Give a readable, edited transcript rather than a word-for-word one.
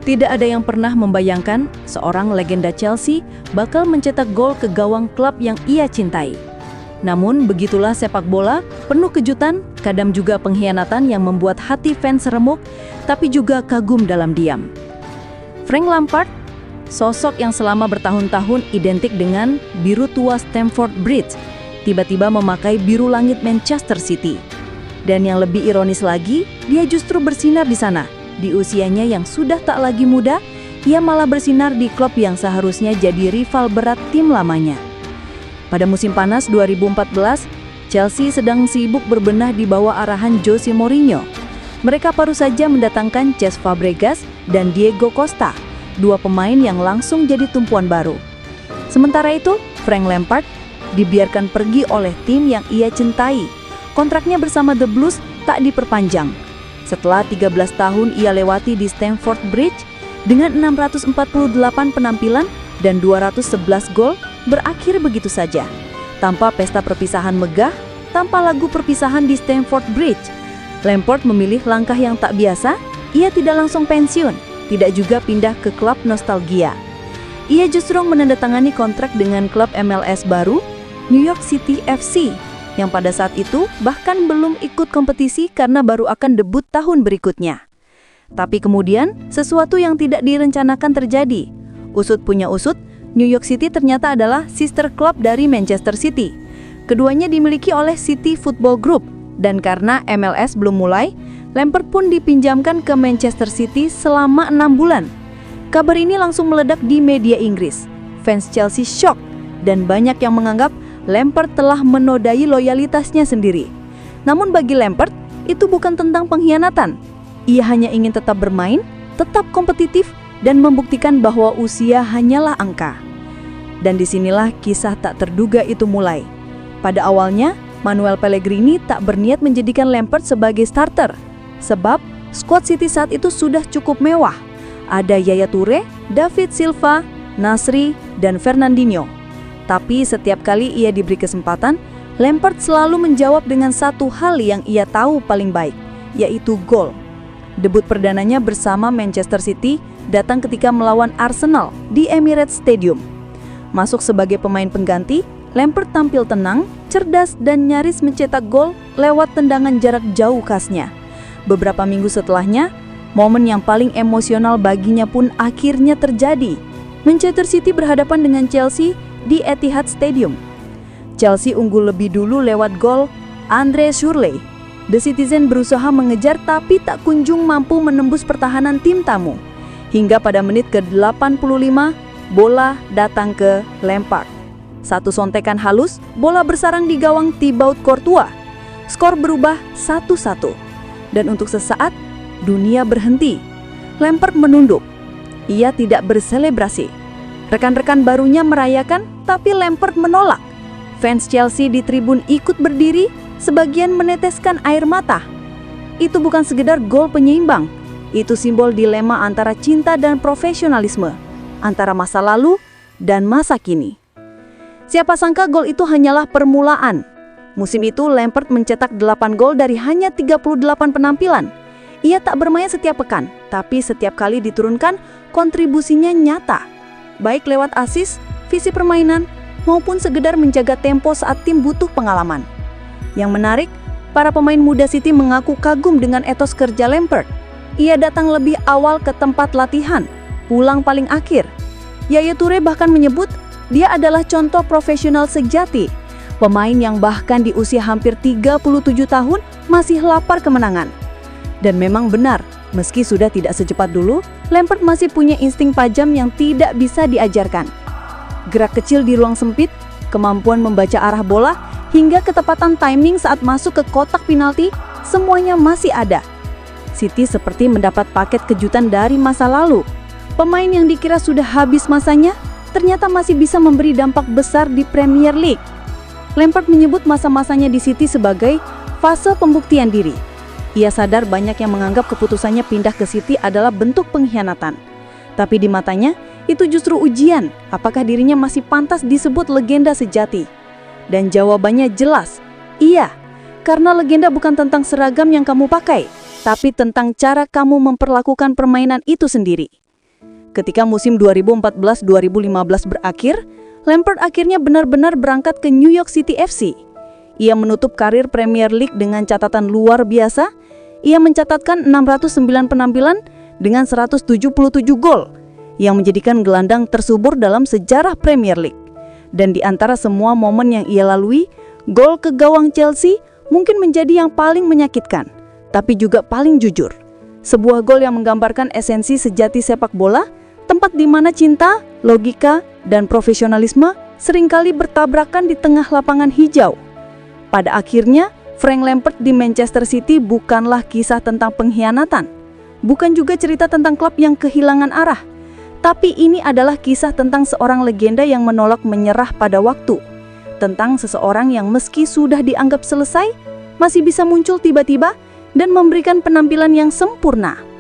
Tidak ada yang pernah membayangkan seorang legenda Chelsea bakal mencetak gol ke gawang klub yang ia cintai. Namun begitulah sepak bola, penuh kejutan, kadang juga pengkhianatan yang membuat hati fans remuk, tapi juga kagum dalam diam. Frank Lampard, sosok yang selama bertahun-tahun identik dengan biru tua Stamford Bridge, tiba-tiba memakai biru langit Manchester City. Dan yang lebih ironis lagi, dia justru bersinar di sana. Di usianya yang sudah tak lagi muda, ia malah bersinar di klub yang seharusnya jadi rival berat tim lamanya. Pada musim panas 2014, Chelsea sedang sibuk berbenah di bawah arahan Jose Mourinho. Mereka baru saja mendatangkan Cesc Fabregas dan Diego Costa, dua pemain yang langsung jadi tumpuan baru. Sementara itu, Frank Lampard dibiarkan pergi oleh tim yang ia cintai. Kontraknya bersama The Blues tak diperpanjang. Setelah 13 tahun ia lewati di Stamford Bridge dengan 648 penampilan dan 211 gol, berakhir begitu saja. Tanpa pesta perpisahan megah, tanpa lagu perpisahan di Stamford Bridge, Lampard memilih langkah yang tak biasa. Ia tidak langsung pensiun, tidak juga pindah ke klub nostalgia. Ia justru menandatangani kontrak dengan klub MLS baru, New York City FC, yang pada saat itu bahkan belum ikut kompetisi karena baru akan debut tahun berikutnya. Tapi kemudian, sesuatu yang tidak direncanakan terjadi. Usut punya usut, New York City ternyata adalah sister club dari Manchester City. Keduanya dimiliki oleh City Football Group, dan karena MLS belum mulai, Lampard pun dipinjamkan ke Manchester City selama 6 bulan. Kabar ini langsung meledak di media Inggris. Fans Chelsea shock, dan banyak yang menganggap Lampard telah menodai loyalitasnya sendiri. Namun bagi Lampard, itu bukan tentang pengkhianatan. Ia hanya ingin tetap bermain, tetap kompetitif, dan membuktikan bahwa usia hanyalah angka. Dan disinilah kisah tak terduga itu mulai. Pada awalnya, Manuel Pellegrini tak berniat menjadikan Lampard sebagai starter. Sebab, skuad City saat itu sudah cukup mewah. Ada Yaya Toure, David Silva, Nasri, dan Fernandinho. Tapi setiap kali ia diberi kesempatan, Lampard selalu menjawab dengan satu hal yang ia tahu paling baik, yaitu gol. Debut perdananya bersama Manchester City datang ketika melawan Arsenal di Emirates Stadium. Masuk sebagai pemain pengganti, Lampard tampil tenang, cerdas, dan nyaris mencetak gol lewat tendangan jarak jauh khasnya. Beberapa minggu setelahnya, momen yang paling emosional baginya pun akhirnya terjadi. Manchester City berhadapan dengan Chelsea di Etihad Stadium. Chelsea unggul lebih dulu lewat gol Andre Schürrle. The Citizen berusaha mengejar tapi tak kunjung mampu menembus pertahanan tim tamu. Hingga pada menit ke-85, bola datang ke Lampard. Satu sontekan halus, bola bersarang di gawang Thibaut Courtois. Skor berubah 1-1. Dan untuk sesaat, dunia berhenti. Lampard menunduk. Ia tidak berselebrasi. Rekan-rekan barunya merayakan, tapi Lampard menolak. Fans Chelsea di tribun ikut berdiri, sebagian meneteskan air mata. Itu bukan sekedar gol penyeimbang. Itu simbol dilema antara cinta dan profesionalisme, antara masa lalu dan masa kini. Siapa sangka gol itu hanyalah permulaan. Musim itu Lampard mencetak 8 gol dari hanya 38 penampilan. Ia tak bermain setiap pekan, tapi setiap kali diturunkan, kontribusinya nyata. Baik lewat assist, visi permainan, maupun sekedar menjaga tempo saat tim butuh pengalaman. Yang menarik, para pemain muda City mengaku kagum dengan etos kerja Lampard. Ia datang lebih awal ke tempat latihan, pulang paling akhir. Yaya Toure bahkan menyebut dia adalah contoh profesional sejati. Pemain yang bahkan di usia hampir 37 tahun masih lapar kemenangan. Dan memang benar, meski sudah tidak secepat dulu, Lampard masih punya insting tajam yang tidak bisa diajarkan. Gerak kecil di ruang sempit, kemampuan membaca arah bola, hingga ketepatan timing saat masuk ke kotak penalti, semuanya masih ada. City seperti mendapat paket kejutan dari masa lalu. Pemain yang dikira sudah habis masanya, ternyata masih bisa memberi dampak besar di Premier League. Lampard menyebut masa-masanya di City sebagai fase pembuktian diri. Ia sadar banyak yang menganggap keputusannya pindah ke City adalah bentuk pengkhianatan. Tapi di matanya, itu justru ujian apakah dirinya masih pantas disebut legenda sejati. Dan jawabannya jelas, iya. Karena legenda bukan tentang seragam yang kamu pakai, tapi tentang cara kamu memperlakukan permainan itu sendiri. Ketika musim 2014-2015 berakhir, Lampard akhirnya benar-benar berangkat ke New York City FC. Ia menutup karir Premier League dengan catatan luar biasa. Ia mencatatkan 609 penampilan dengan 177 gol, yang menjadikan gelandang tersubur dalam sejarah Premier League. Dan di antara semua momen yang ia lalui, gol ke gawang Chelsea mungkin menjadi yang paling menyakitkan, tapi juga paling jujur. Sebuah gol yang menggambarkan esensi sejati sepak bola, tempat di mana cinta, logika, dan profesionalisme seringkali bertabrakan di tengah lapangan hijau. Pada akhirnya, Frank Lampard di Manchester City bukanlah kisah tentang pengkhianatan, bukan juga cerita tentang klub yang kehilangan arah, tapi ini adalah kisah tentang seorang legenda yang menolak menyerah pada waktu, tentang seseorang yang meski sudah dianggap selesai, masih bisa muncul tiba-tiba dan memberikan penampilan yang sempurna.